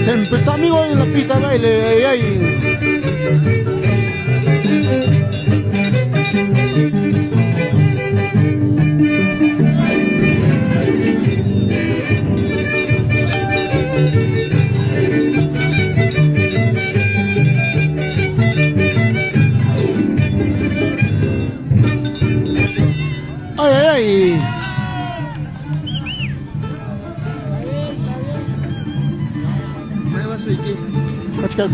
Siempre está amigo en la pista de baile. Ay, ay. Ay, ay, ay. Cachcal.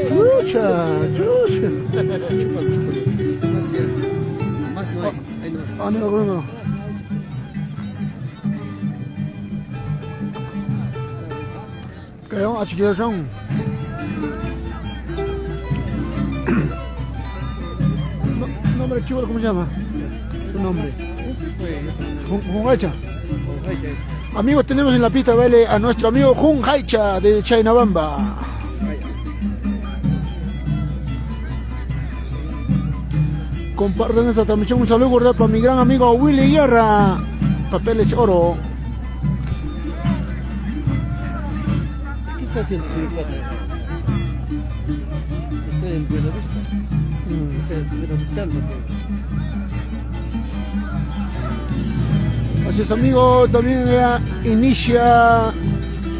Chucha, chucha. Más no hay. Ahí no. Ah, no, bueno. Kaya aç geleceğim. Nombre chivo, ¿cómo se llama? Su nombre. Jun Haicha. Amigos, tenemos en la pista de baile a nuestro amigo Jun Haicha de Chaynabamba. Comparten esta transmisión. Un saludo cordial para mi gran amigo Willy Guerra. Papeles Oro. ¿Qué está haciendo Siricata? Está en Buenavista. Está en Buenavista, ¿no? Así es, amigo, también inicia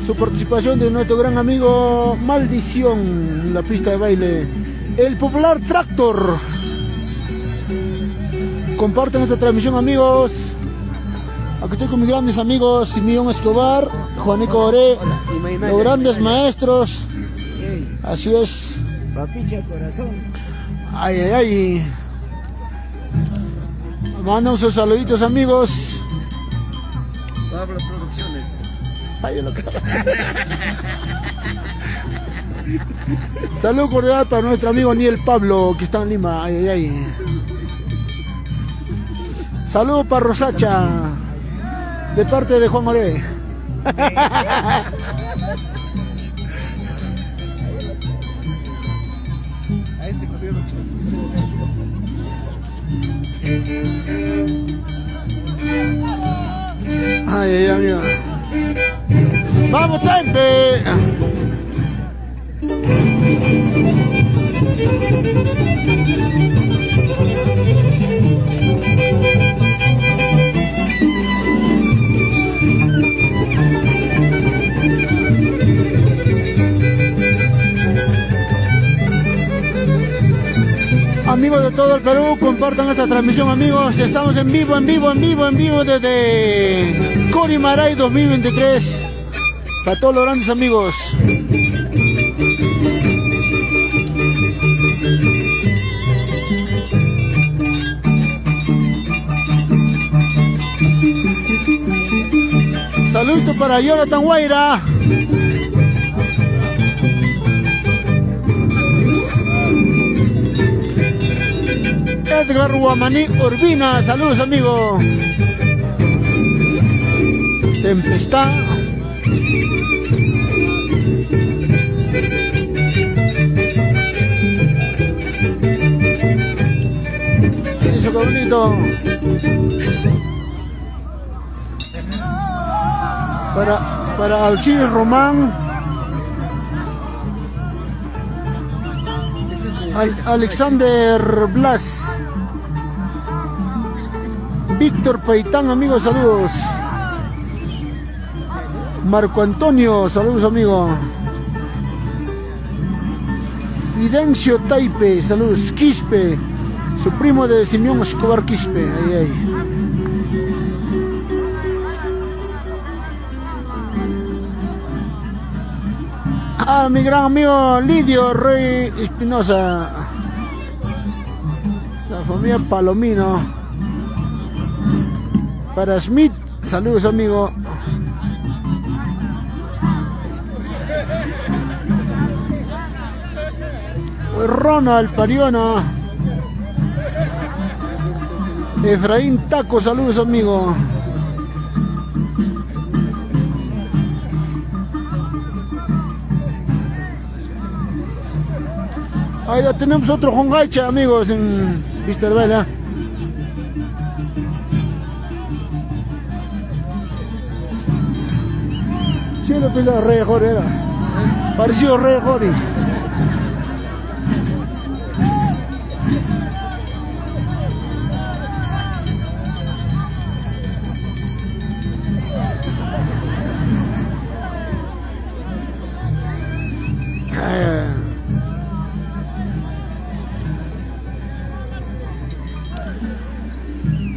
su participación de nuestro gran amigo Maldición en la pista de baile, el popular Tractor. Comparten esta transmisión, amigos. Aquí estoy con mis grandes amigos Simeón Escobar, Juanico Oré, los grandes maestros. Así es. Papicha corazón. Ay, ay, ay. Mandan sus saluditos, amigos. Pablo Producciones. Ay, lo que... Salud cordial para nuestro amigo Niel Pablo, que está en Lima. Ay, ay, ay. Salud para Rosacha, de parte de Juan Moré. Ay, ay, amigo. ¡Vamos, Tempe! Amigos de todo el Perú, compartan esta transmisión, amigos. Estamos en vivo desde Corimaray 2023. Para todos los grandes amigos. Saludos para Jonathan Guaira. Edgar Guamaní Urbina, saludos, amigo. Tempestad. Eso, qué bonito. Para Alcides Román. Alexander Blas. Víctor Paitán, amigos, saludos. Marco Antonio, saludos, amigo. Fidencio Taipe, saludos. Quispe, su primo de Simeón Escobar Quispe. Ay, ay. Ah, mi gran amigo Lidio Rey Espinosa, la familia Palomino. Para Smith, saludos, amigo. Ronald Pariona. Efraín Taco, saludos, amigo. Ahí ya tenemos otro Juan Haicha, amigos, en Vista del Baile. lo pensaba Rey Jorge era. Parecido a Rey Jorge.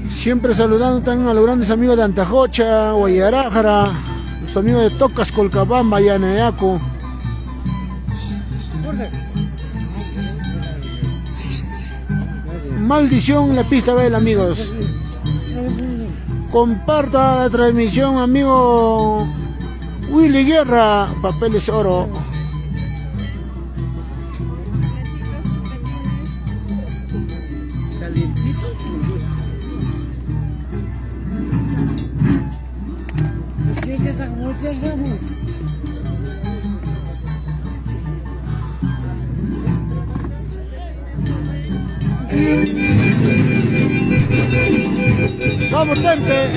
Siempre saludando también a los grandes amigos de Antajocha, Guayarájara, los amigos de Tocas, Colcabamba y Anayaco. Maldición la pista Bella, amigos. Comparta la transmisión, amigo Willy Guerra, Papeles Oro. Vamos, gente.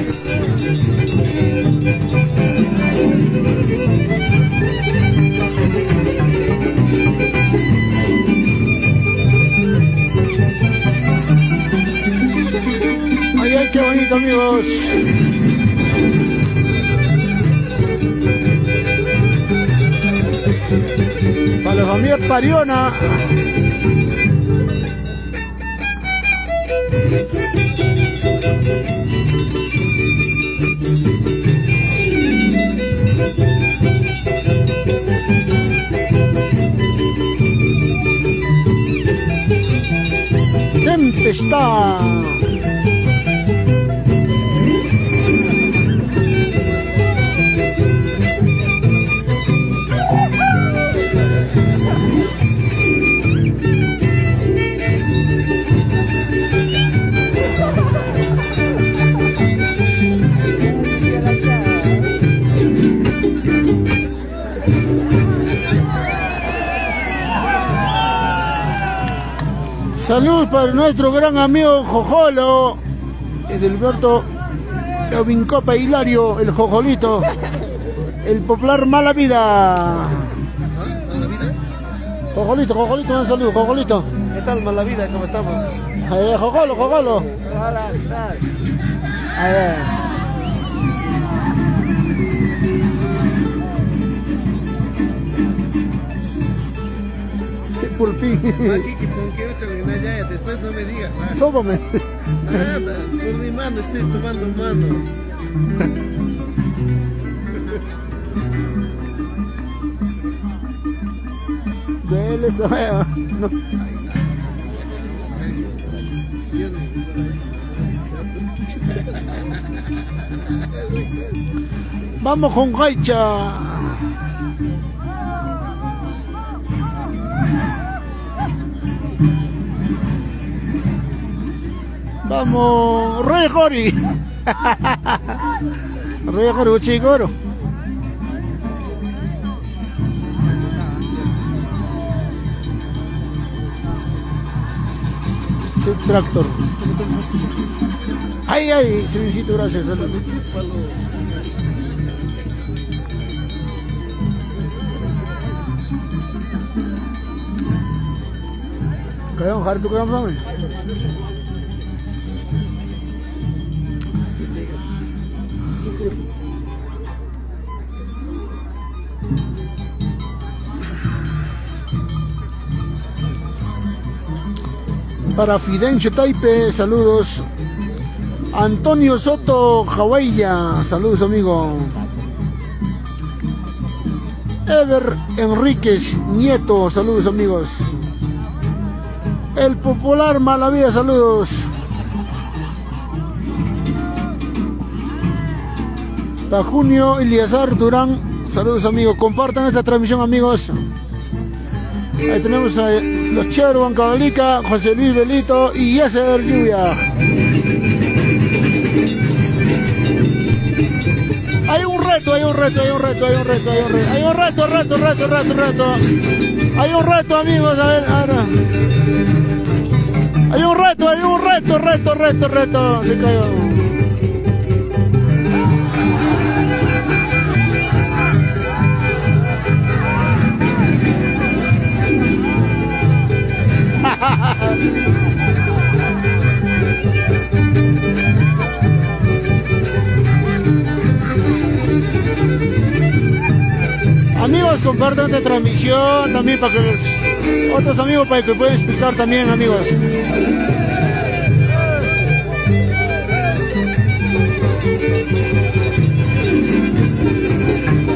Ay, ay, qué bonito, amigos. Para la familia Pariona. Tempestad. Salud para nuestro gran amigo Jojolo, Edilberto Vincopa Hilario, el Jojolito, el popular Mala Vida. Jojolito, un saludo, Jojolito. ¿Qué tal, Mala Vida? ¿Cómo estamos? Jojolo. Hola, ¿qué tal? Pulpín. Aquí que con que ya, después no me digas nada. Sóbame. Nada, por mi mano estoy tomando mano. Dele esa. No. Vamos con Gaicha. Vamos, Rey Jori. Rey Jori, chicoro. Sí, tractor. Ay, señorito, gracias. Kayong hari tu kayong namin. Para Fidencio Taipe, saludos. Antonio Soto Jawaiya, saludos, amigo. Ever Enríquez Nieto, saludos, amigos. El popular Malavida, saludos. Para Junio Eliazar Durán, saludos, amigos. Compartan esta transmisión, amigos. Ahí tenemos a los Chero Bancabalica, José Luis Belito y Yeser Lluvia. Hay un reto, amigos, a ver. Hay un reto, se cayó. Amigos, compartan esta transmisión también para que los otros amigos para que puedan explicar también, amigos.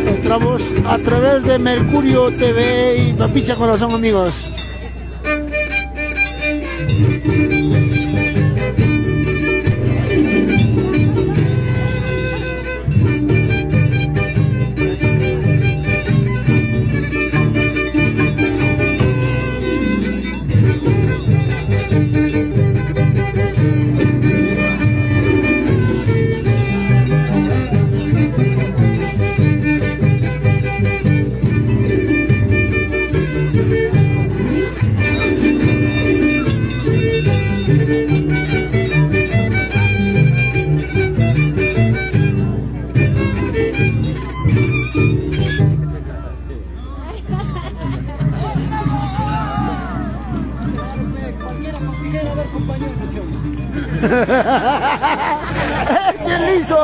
Entramos a través de Mercurio TV y Papicha Corazón, amigos. ¡Sí, liso!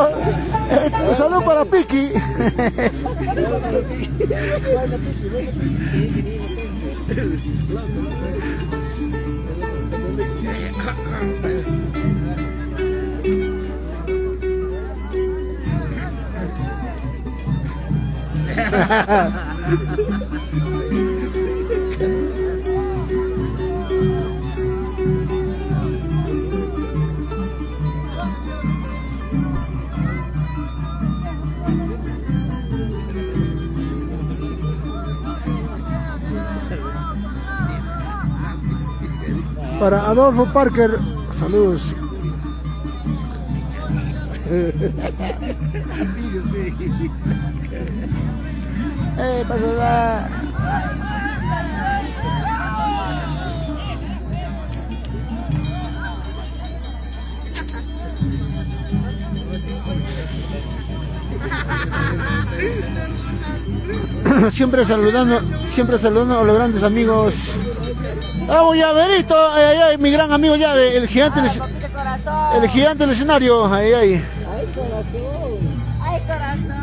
¡Salud para Piki! Para Adolfo Parker, saludos. Pasó. Siempre saludando a los grandes amigos. ¡Vamos, Llaverito! ¡Ay, ay, ay! Mi gran amigo Llave, el gigante del escenario. ¡Ay, ay! ¡Ay, corazón! ¡Ay, corazón!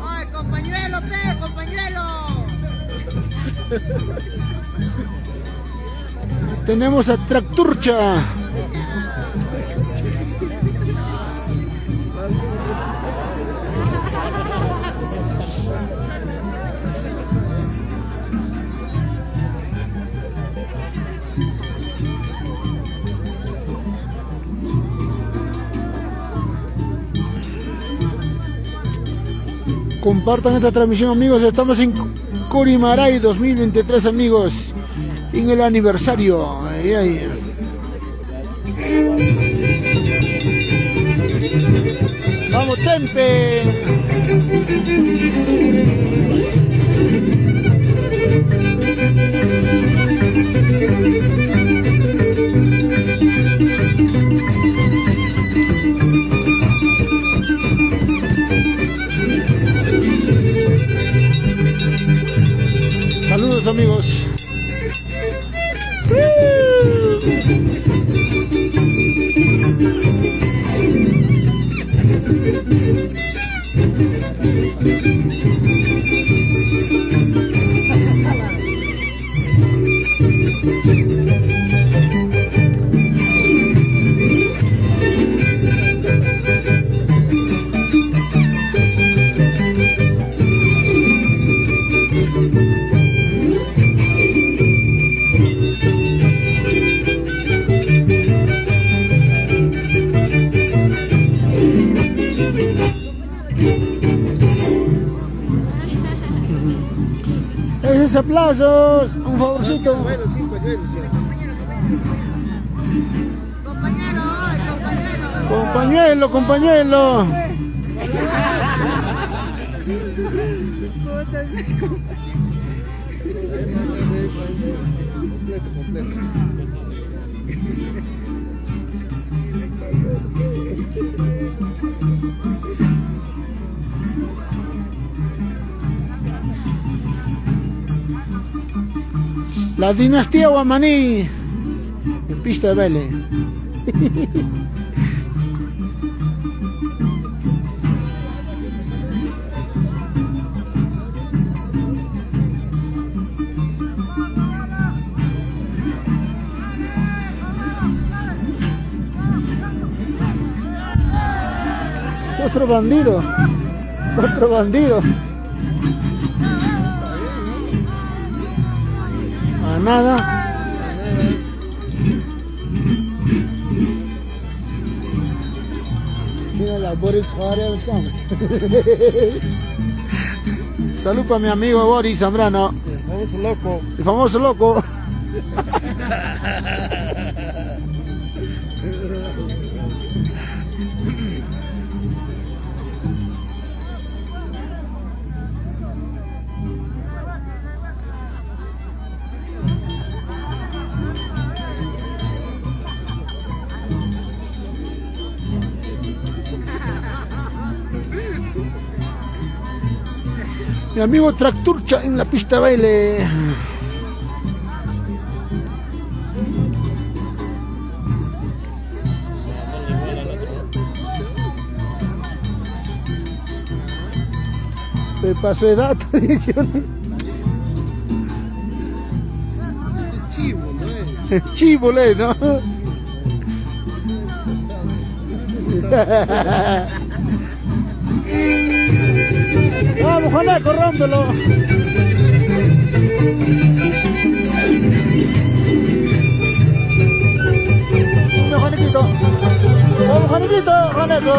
¡Ay, compañuelo, compañuelo! Tenemos a Tracturcha. Compartan esta transmisión, amigos. Estamos en Curimaray 2023, amigos, en el aniversario. Ay, ay. Vamos, Tempe. Saludos, amigos. Esos aplausos, un favorcito. Compañero, compañero. La dinastía Guamaní en pista de baile. Es otro bandido. Otro bandido. A nada. Mira la Boris Faria. Salud para mi amigo Boris Zambrano. El famoso loco. El famoso loco. Mi amigo Tracturcha en la pista de baile. Se pasó de edad. Ese chivo, ¿no es? Chivole, ¿no? Vamos, Juaneco, rómpelo. Vamos, Juanequito. Vamos, Juanequito, Juaneco.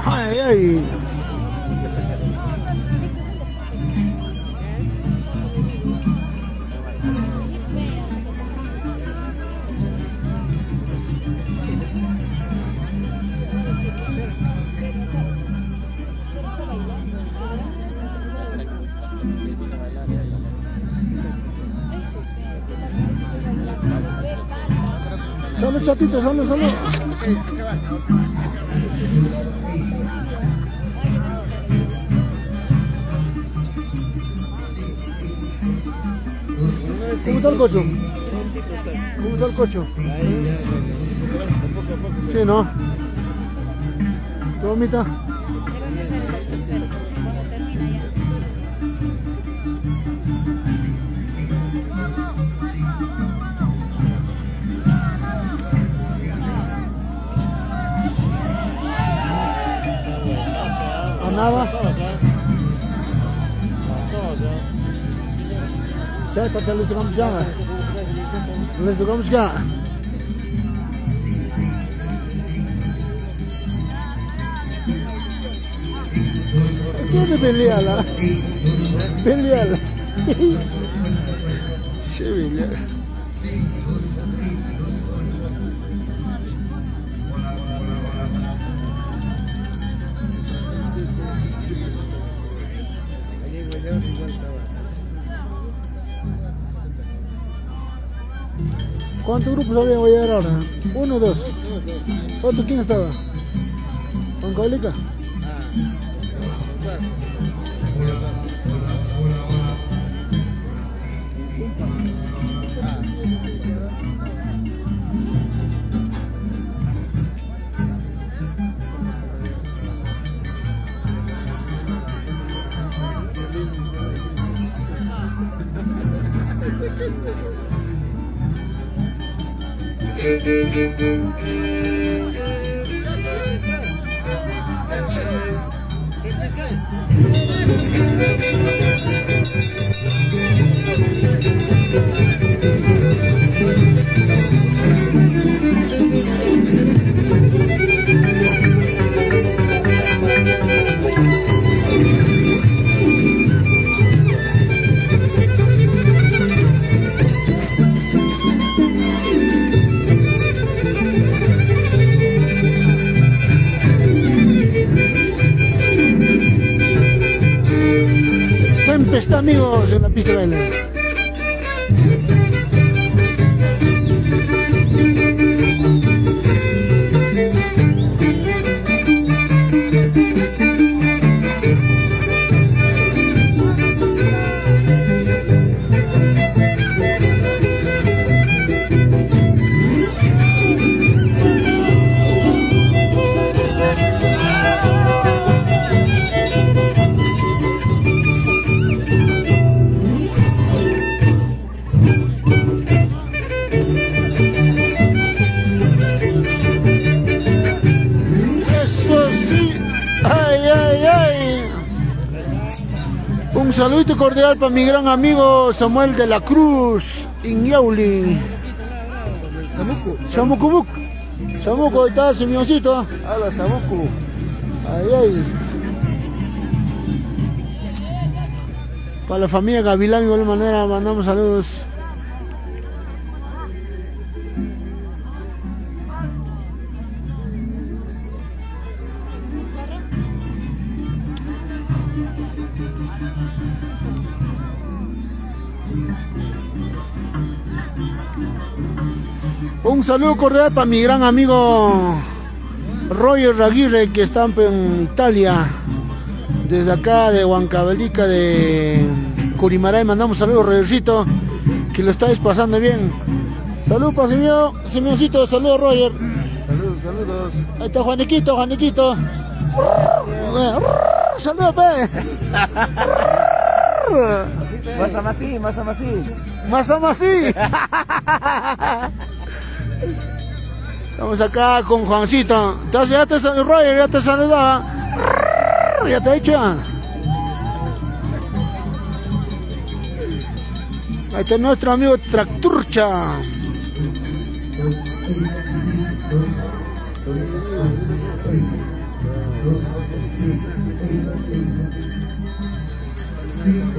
Ay, ay. Salud, chatito, salud, salud. ¿Cómo está el cocho? ¿Cómo está el cocho? Sí, ¿no? ¿Tu mamita? ¿A nada? Saya tak terlalu suka berjalan. Terlalu suka berjalan. Tiene peleala. Peleala. Se pelea. ¿Cuántos grupos había hoy ahora? ¿Uno o dos? ¿Otro quién estaba? ¿Con Cablica? ¿Qué Tempestad, amigos, en la pista de baile. Un saludito cordial para mi gran amigo Samuel de la Cruz, Inyauli. Samuco. Samuco, ahí está el semioncito. Hola, Samuco. Ay. Para la familia Gavilán, de igual manera, mandamos saludos. Un saludo cordial para mi gran amigo Roger Aguirre, que está en Italia. Desde acá de Huancavelica, de Curimaray, mandamos saludos, Rogercito, que lo estáis pasando bien. Saludos para Semioncito, saludos, Roger. Saludos. Ahí está Juaniquito. Saludos, pe. Masamasí. Estamos acá con Juancito. Entonces ya te saludó, Roger, ya te saludaba. Ya te he dicho. Ahí está nuestro amigo Tracturcha.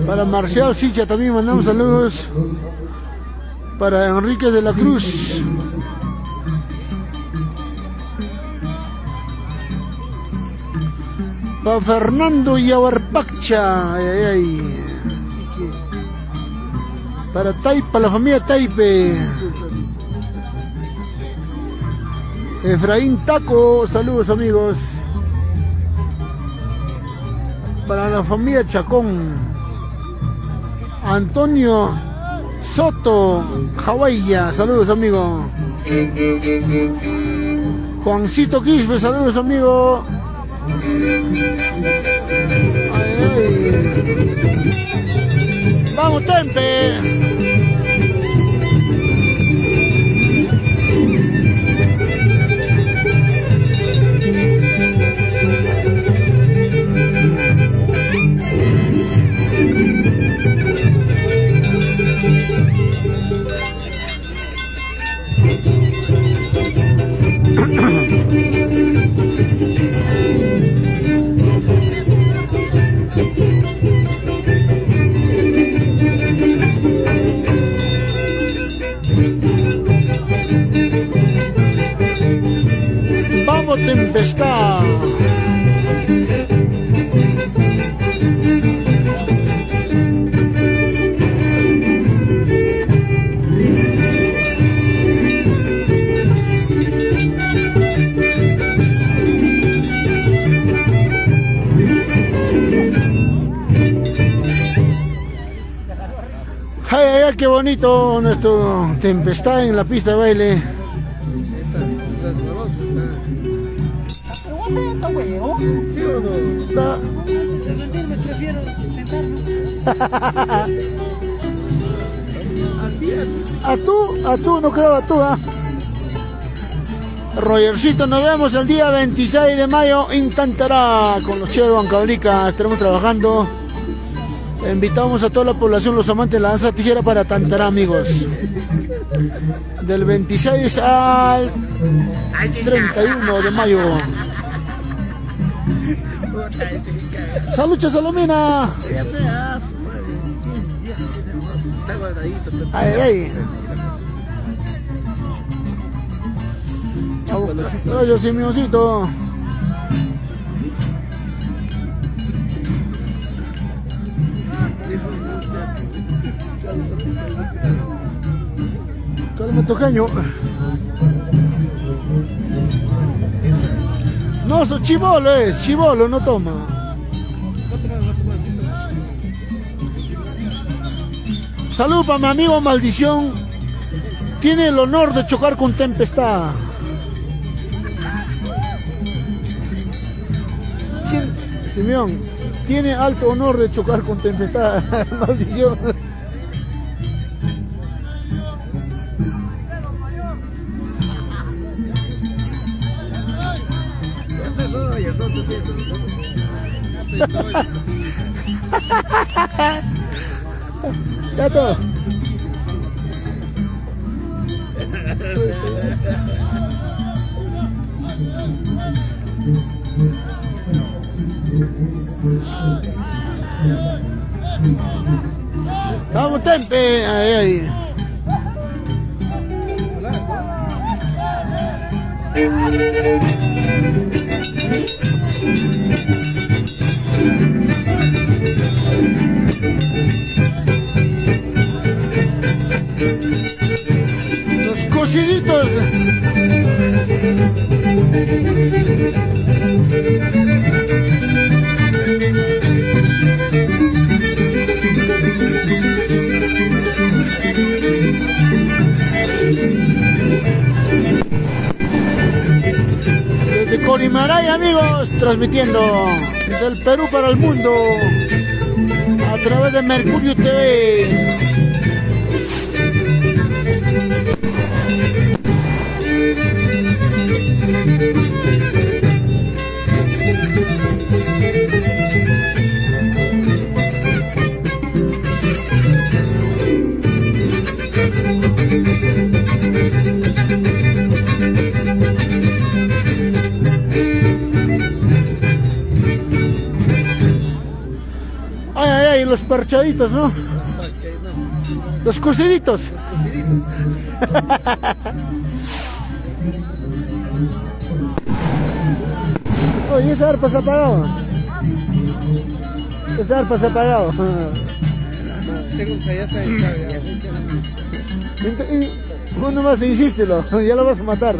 Para Marcial Sicha también mandamos saludos. Para Enrique de la Cruz. Para Fernando Yahuarpacha. Ay. Para Taipa, la familia Taipe. Efraín Taco, saludos amigos. Para la familia Chacón. Antonio Soto, Hawaiya, saludos amigo. Juancito Quispe, saludos amigo. Ay. Vamos, Tempe. Vamos, Tempestad. Ay, qué bonito nuestro Tempestad en la pista de baile. A tú, no creo a tú, ¿ah? Rogercito, nos vemos el día 26 de mayo en Tantará con los Cheros Huancavelica. Estaremos trabajando. Invitamos a toda la población, los amantes de la danza tijera para Tantará, amigos. Del 26 al 31 de mayo. Salucha Salomina. Ay, ay. Yo sí, mi osito. Calma, tocaño. No, eso chibolo es, chibolo, no toma. Salud para mi amigo Maldición. Tiene el honor de chocar con Tempestad. Simeón, tiene alto honor de chocar con Tempestad. Maldición. Chato. Vamos, Tempe. Ahí, ahí. Los cociditos. Desde Corimaray, amigos, transmitiendo del Perú para el mundo a través de Mercurio TV. Ay, ay, ay, los parchaditos, ¿no? Los cociditos. Oye, esa arpa se ha apagado. Esa arpa se ha apagado. Ya está hinchado. Uno más, insístelo, ya lo vas a matar.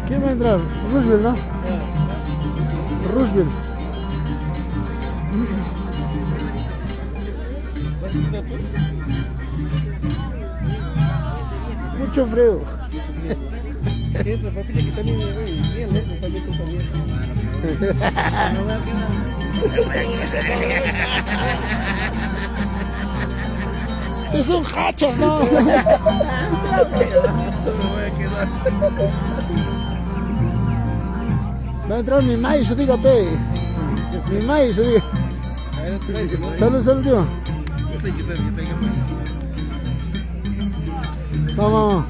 ¿Quién va a entrar? Roosevelt, ¿no? Roosevelt. Mucho frío. Entra, papi, que también bien lento, también tú también. Es un hachas, ¿no? No me voy a quedar. Va a entrar mi maíz, yo digo, pe. Mi maíz, yo digo. Salud, salud, tío. Vamos.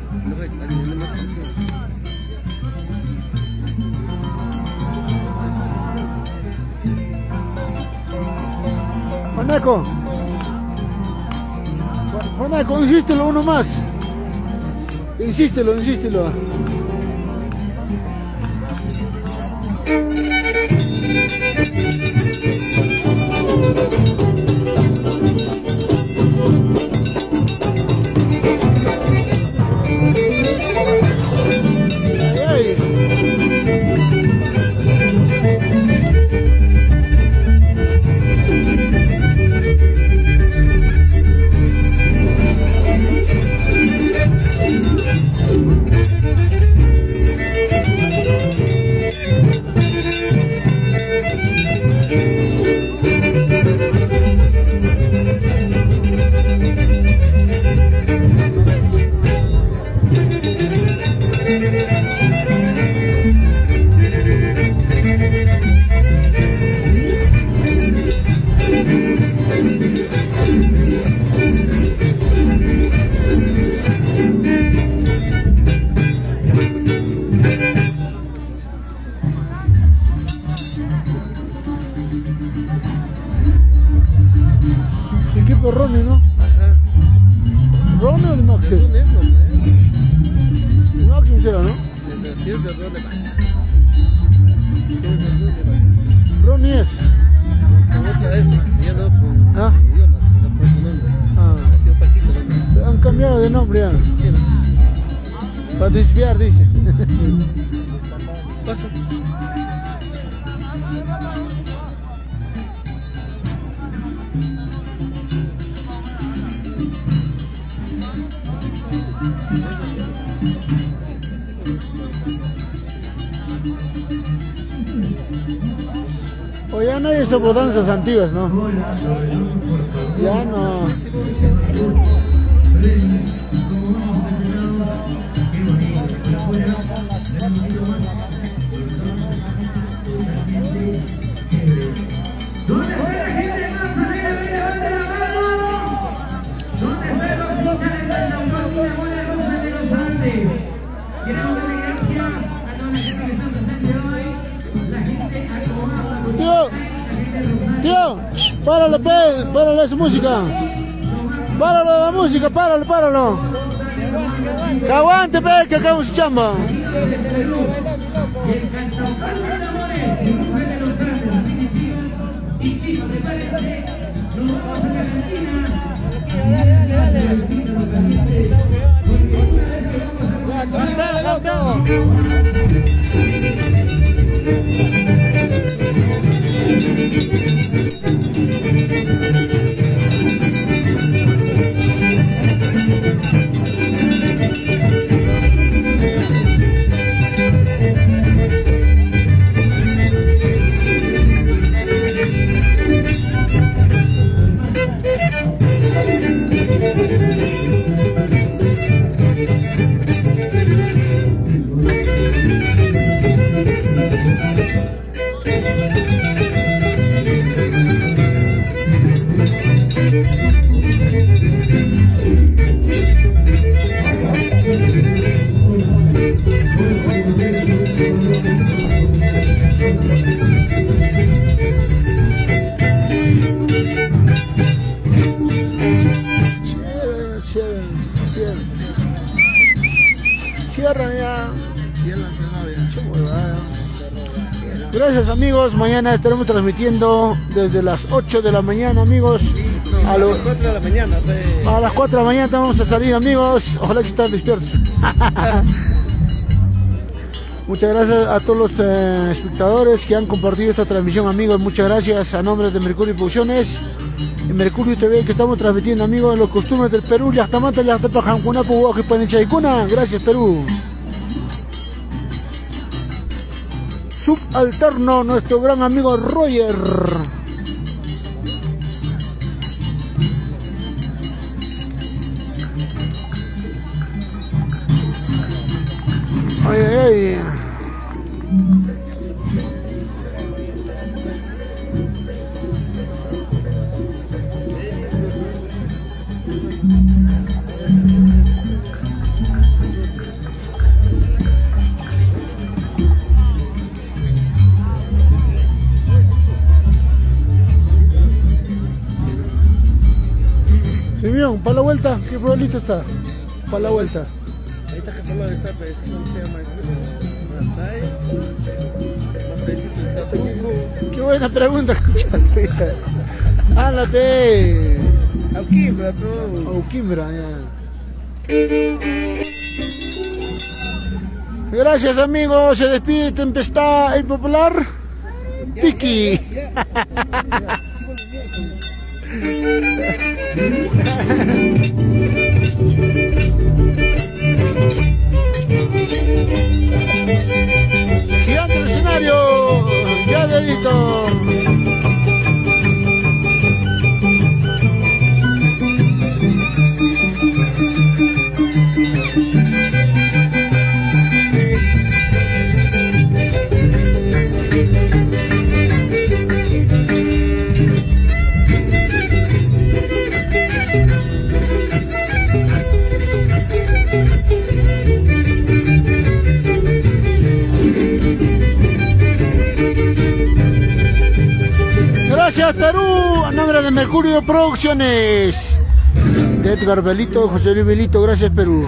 Juanaco. Juanaco, insístelo uno más. Insístelo, insístelo. Ay, ay. Su equipo es Ronnie, ¿no? Ajá. ¿Ronnie o el Maxi? Es un eso, El Maxi será, ¿no? sí es de Roleman. Ronnie es. Con otra este, que se llama con Ah. idioma, que se le pone su nombre. Ah, Ha sido Paquito nombre. han cambiado de nombre ya. Sí, ¿no? Para desviar, dice. Paso. O ya no hay esas bodanzas antiguas, ¿no? Ya no. Tío, párale, párale esa música. Párale la música, párale. Que aguante, que acabamos su chamba. Cierra ya. Gracias amigos, mañana estaremos transmitiendo desde las 8 de la mañana amigos. A las 4 de la mañana. A las 4 de la mañana vamos a salir amigos. Ojalá que estén despiertos. Muchas gracias a todos los espectadores que han compartido esta transmisión amigos. Muchas gracias a nombre de Mercurio Producciones y Mercurio TV que estamos transmitiendo amigos los costumbres del Perú. Gracias Perú. Subalterno, nuestro gran amigo Roger. Ay. Simeón, para la vuelta, ¿qué listo está? Para la vuelta. Ahí está que no está, pero ¿cómo se llama esto? Qué buena pregunta, escuchaste. Álate. Alquimbra, todo. Alquimbra, ya. Gracias amigos, se despide Tempestad, el popular Piki. Gigante del escenario, ya delito. Gracias, Perú. A nombre de Mercurio Producciones. De Edgar Belito, José Luis Belito. Gracias, Perú.